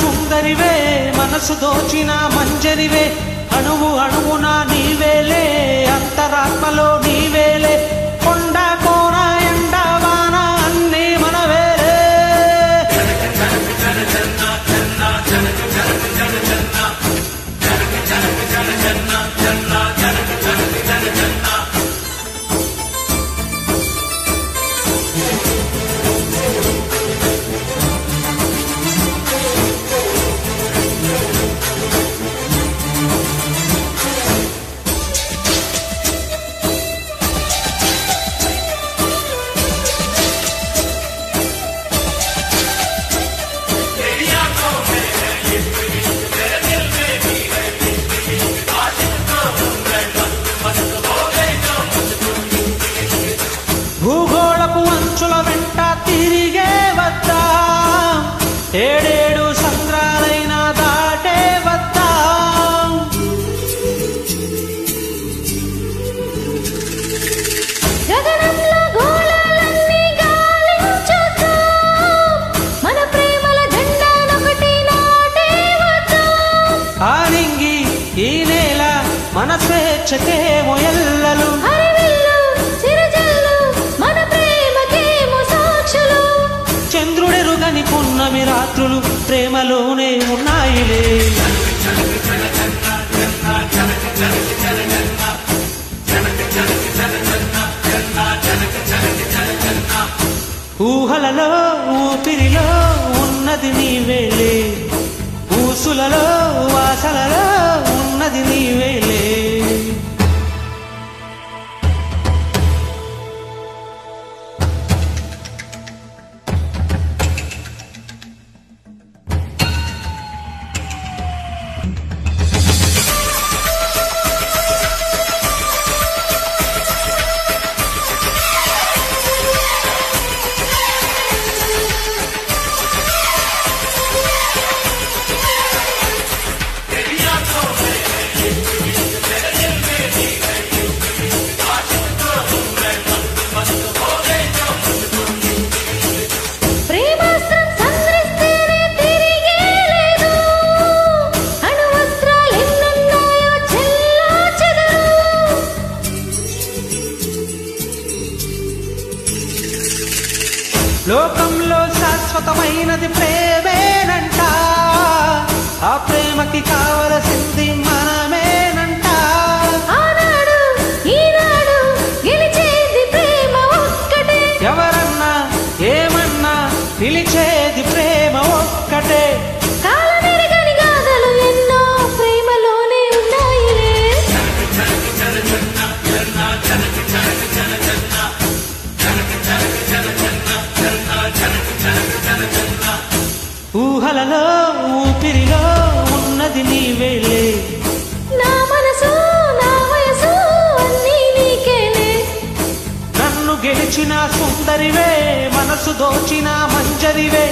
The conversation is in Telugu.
సుందరివే మనసు దోచిన మంజరివే అణువు అణువున నీవేలే అంతరాత్మలో నీవేలే కొండ కోన ఎండ వాన అన్నీ మనవేలే భూగోళపు అంచుల వెంట తిరిగే వద్దా ఏడేడు సంద్రాలైనా దాటే వద్దా గగనంలో గోళాలన్నీ గాలించొద్దా మన ప్రేమల జెండానొకటి నాటే వద్దా ఆనింగి ఈ నేల మన స్వేచ్ఛకేమో ఎల్లలు చంద్రుడెరుగని పున్నమి రాత్రులు ప్రేమలోనే ఉన్నాయిలే ఊహలలో ఊపిరిలో ఉన్నది నీవేలే ఊసులలో వాసలలో ఉన్నది నీవేలే లోకంలో శాశ్వతమైనది ప్రేమేనంట ఆ ప్రేమకి కావలసింది మనమేనంట ఆనాడు ఈనాడు గెలిచేది ప్రేమ ఒక్కటే ఎవరన్నా ఏమన్నా పిలిచేది ప్రేమ ఒక్కటే కాలమెరగని గాథలు ఎన్నో ప్రేమలోనే ఉన్నాయిలే ఊహలలో ఊపిరిలో ఉన్నది నీవేలే నా మనసు నా వయసు అన్నీ నీకేలే నన్ను గెలిచిన సుందరివే మనసు దోచిన మంజరివే